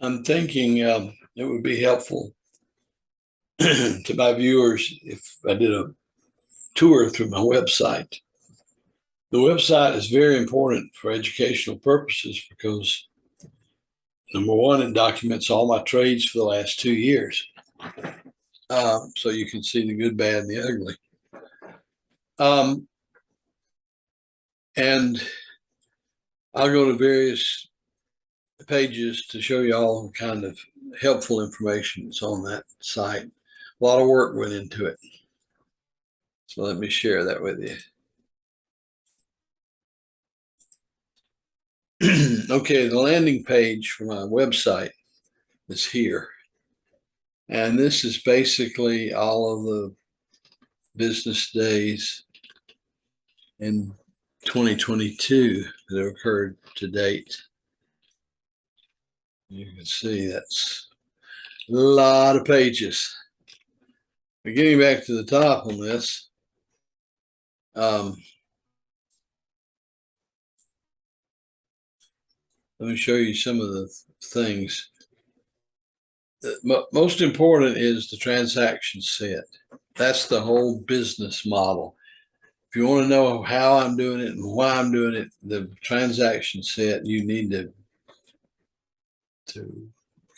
I'm thinking it would be helpful to my viewers if I did a tour through my website. The website is very important for educational purposes because, number one, it documents all my trades for the last 2 years. So you can see the good, bad, and the ugly. And I'll go to various pages to show you all kind of helpful information that's on that site. A lot of work went into it. So let me share that with you. Okay, the landing page for my website is here. And this is basically all of the business days in 2022 that have occurred to date. You can see that's a lot of pages. But getting back to the top on this, let me show you some of the things. Most important is the transaction set. That's the whole business model. If you want to know how I'm doing it and why I'm doing it, the transaction set, you need to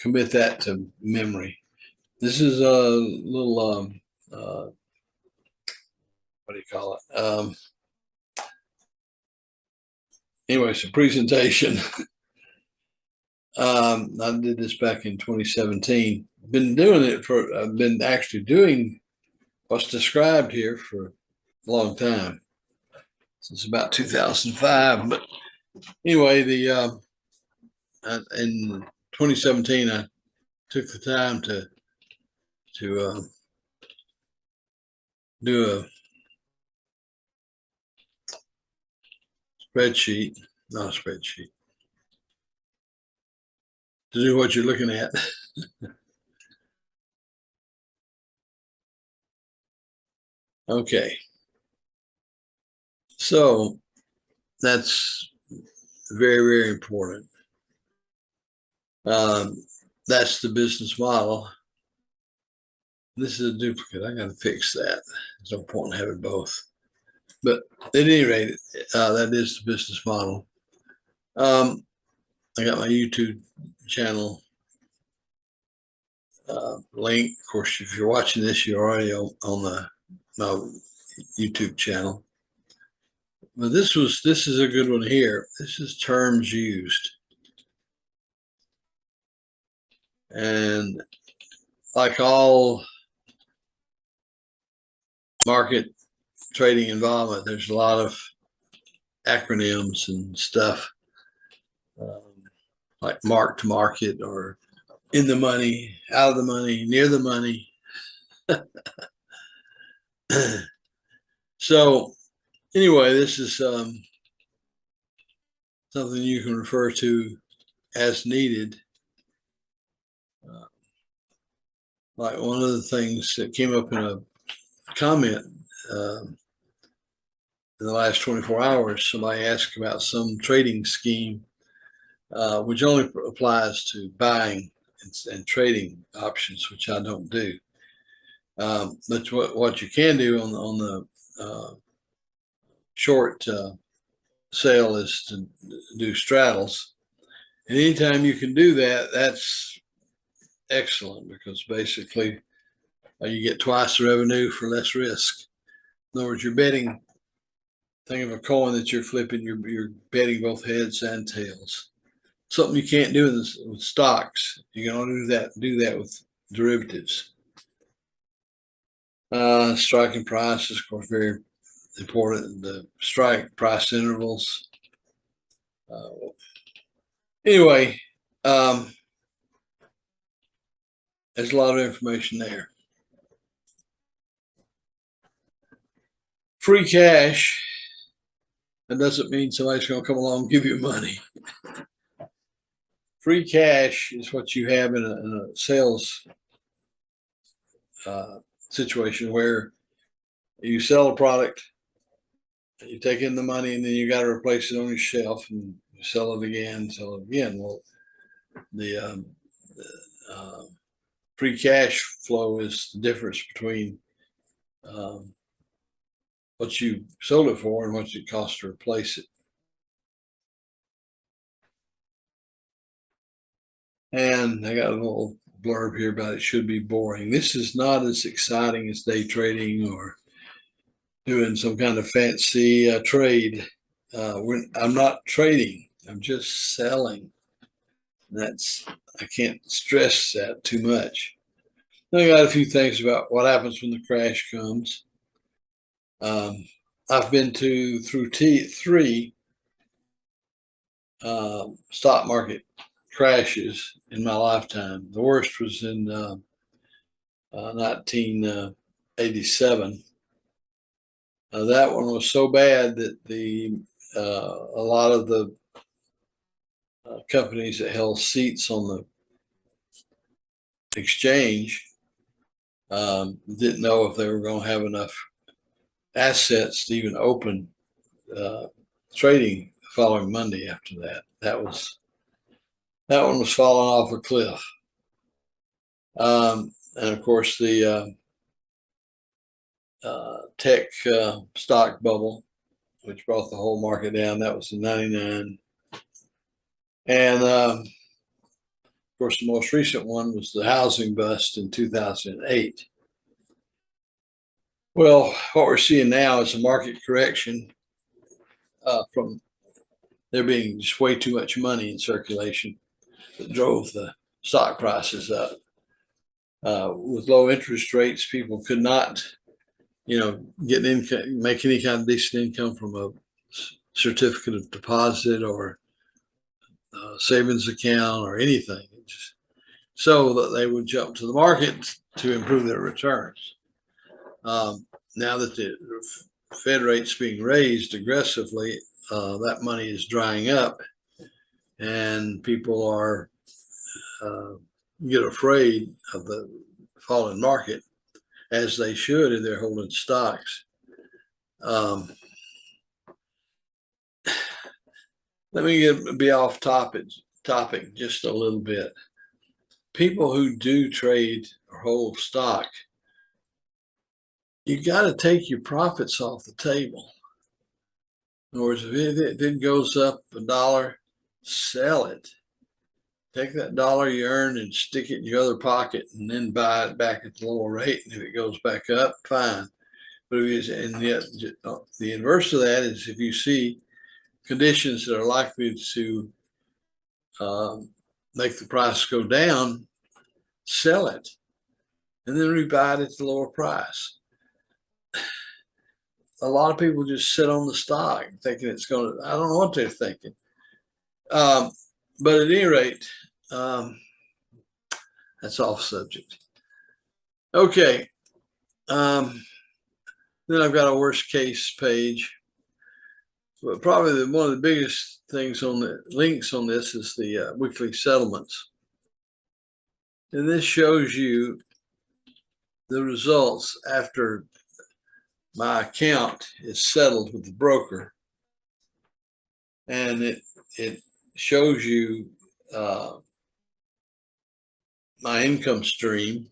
commit that to memory. This is a little, what do you call it? Anyway, it's a presentation. I did this back in 2017. I've been actually doing what's described here for a long time, since about 2005. But anyway, in 2017, I took the time to do a spreadsheet, not a spreadsheet, to do what you're looking at. Okay. So that's very, very important. That's the business model. This is a duplicate. I got to fix that. There's no point in having both. But at any rate, that is the business model. I got my YouTube channel link. Of course, if you're watching this, you're already on my YouTube channel. But this is a good one here. This is terms used. And like all market trading involvement, there's a lot of acronyms and stuff, like mark to market or in the money, out of the money, near the money. So anyway, this is something you can refer to as needed. Like one of the things that came up in a comment in the last 24 hours, somebody asked about some trading scheme, which only applies to buying and trading options, which I don't do. But what you can do on the short sale is to do straddles. And anytime you can do that, that's excellent, because basically you get twice the revenue for less risk. In other words, you're betting. Think of a coin that you're flipping. You're betting both heads and tails. Something you can't do with stocks. You can only do that with derivatives. Striking price is, of course, very important. The strike price intervals. Anyway, there's a lot of information there. Free cash. That doesn't mean somebody's going to come along and give you money. Free cash is what you have in a sales situation where you sell a product, you take in the money, and then you got to replace it on your shelf and sell it again. Well, the free cash flow is the difference between what you sold it for and what it costs to replace it. And I got a little blurb here about it should be boring. This is not as exciting as day trading or doing some kind of fancy trade. I'm not trading. I'm just selling. I can't stress that too much. Then I got a few things about what happens when the crash comes. I've been through three stock market crashes in my lifetime. The worst was in 1987. That one was so bad that a lot of the companies that held seats on the exchange didn't know if they were going to have enough assets to even open trading the following Monday after that. That one was falling off a cliff. And of course, the tech stock bubble, which brought the whole market down, that was in 99. And of course, the most recent one was the housing bust in 2008. Well, what we're seeing now is a market correction from there being just way too much money in circulation that drove the stock prices up. With low interest rates, people could not, get income, make any kind of decent income from a certificate of deposit or savings account or anything, so that they would jump to the market to improve their returns. Now that the Fed rate's being raised aggressively, that money is drying up, and people are get afraid of the falling market, as they should if they're holding stocks. Let me be off topic just a little bit. People who do trade or hold stock, you got to take your profits off the table. In other words, if it goes up $1, sell it. Take that dollar you earned and stick it in your other pocket, and then buy it back at the lower rate. And if it goes back up, fine. But and yet the inverse of that is if you see conditions that are likely to make the price go down, sell it, and then rebuy it at the lower price. A lot of people just sit on the stock thinking it's going to, I don't know what they're thinking. But at any rate, that's off subject. Okay. Then I've got a worst case page. But probably one of the biggest things on the links on this is the weekly settlements. And this shows you the results after my account is settled with the broker. And it shows you my income stream,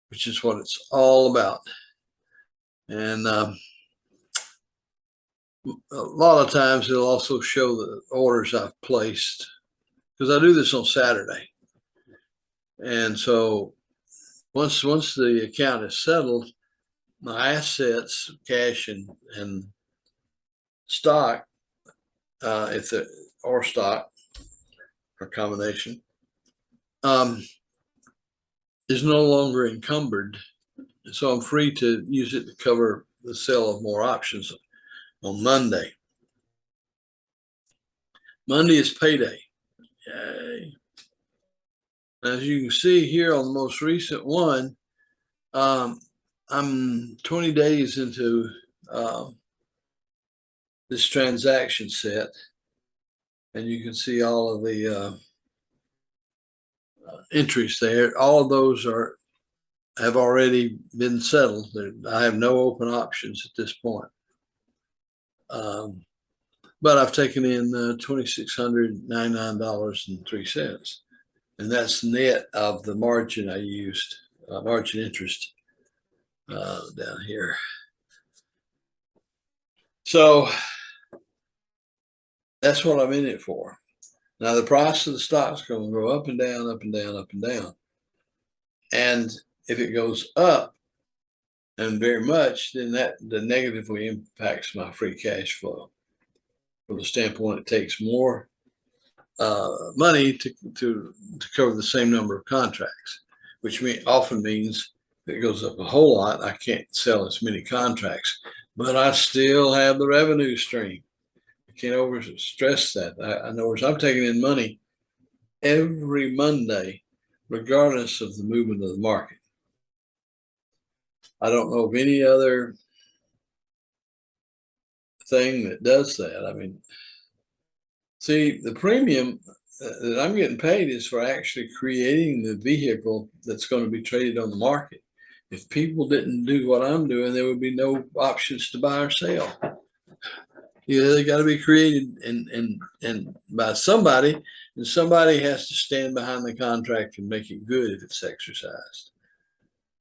which is what it's all about. And a lot of times it'll also show the orders I've placed, because I do this on Saturday. And so once the account is settled, my assets, cash and stock, or stock or combination, is no longer encumbered. So I'm free to use it to cover the sale of more options on Monday. Monday is payday. Yay. As you can see here on the most recent one, I'm 20 days into this transaction set, and you can see all of the entries there. All of those have already been settled. I have no open options at this point. But I've taken in $2,699.03. and that's net of the margin I used, margin interest down here. So that's what I'm in it for. Now the price of the stock is going to go up and down, up and down, up and down. And if it goes up and very much, then that negatively impacts my free cash flow. From the standpoint, it takes more money to cover the same number of contracts, which often means if it goes up a whole lot, I can't sell as many contracts, but I still have the revenue stream. I can't overstress that. I know I'm taking in money every Monday, regardless of the movement of the market. I don't know of any other thing that does that. I mean, see, the premium that I'm getting paid is for actually creating the vehicle that's going to be traded on the market. If people didn't do what I'm doing, there would be no options to buy or sell. They got to be created and by somebody, and somebody has to stand behind the contract and make it good if it's exercised.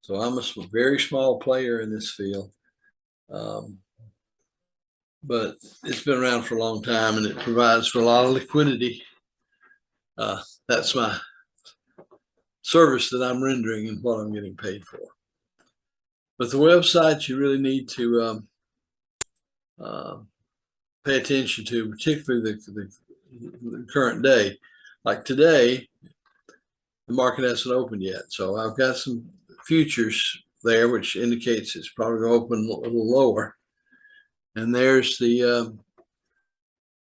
So I'm a very small player in this field, but it's been around for a long time, and it provides for a lot of liquidity. That's my service that I'm rendering and what I'm getting paid for. But the website you really need to pay attention to, particularly the current day. Like today, the market hasn't opened yet. So I've got some futures there, which indicates it's probably going to open a little lower. And there's the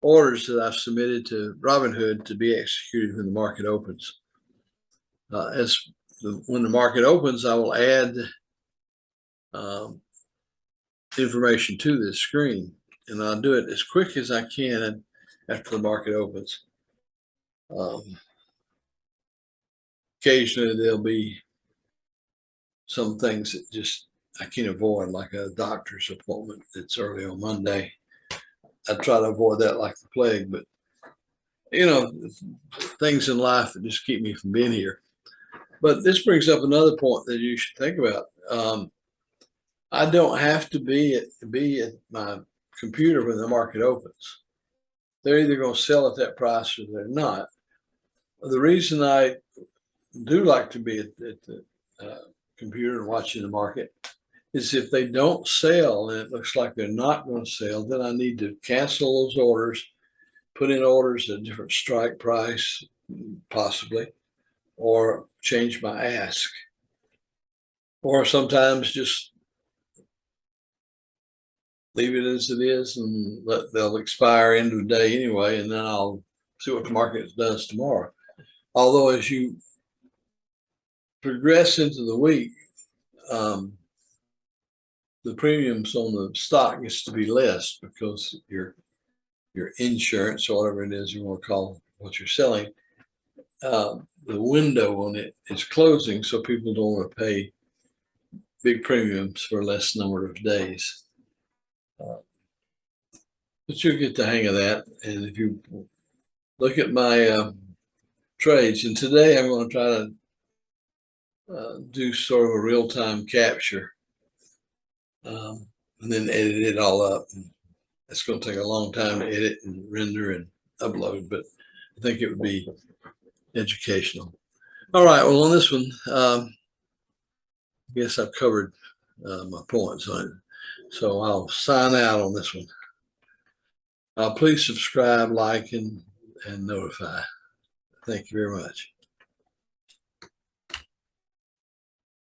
orders that I've submitted to Robinhood to be executed when the market opens. When the market opens, I will add information to this screen, and I'll do it as quick as I can after the market opens. Occasionally there'll be some things that just I can't avoid, like a doctor's appointment that's early on Monday. I try to avoid that like the plague, but things in life that just keep me from being here. But this brings up another point that you should think about. I don't have to be at my computer when the market opens. They're either going to sell at that price or they're not. The reason I do like to be at the computer and watching the market is if they don't sell and it looks like they're not going to sell, then I need to cancel those orders, put in orders at a different strike price, possibly, or change my ask. Or sometimes just leave it as it is and they'll expire end of the day anyway, and then I'll see what the market does tomorrow. Although as you progress into the week, the premiums on the stock gets to be less because your insurance, or whatever it is you want to call what you're selling, the window on it is closing, so people don't want to pay big premiums for less number of days. But you'll get the hang of that. And if you look at my trades, and today I'm going to try to do sort of a real-time capture, and then edit it all up. And it's going to take a long time to edit and render and upload, but I think it would be educational. All right, well, on this one, I guess I've covered my points on it. So I'll sign out on this one. Please subscribe, like, and notify. Thank you very much.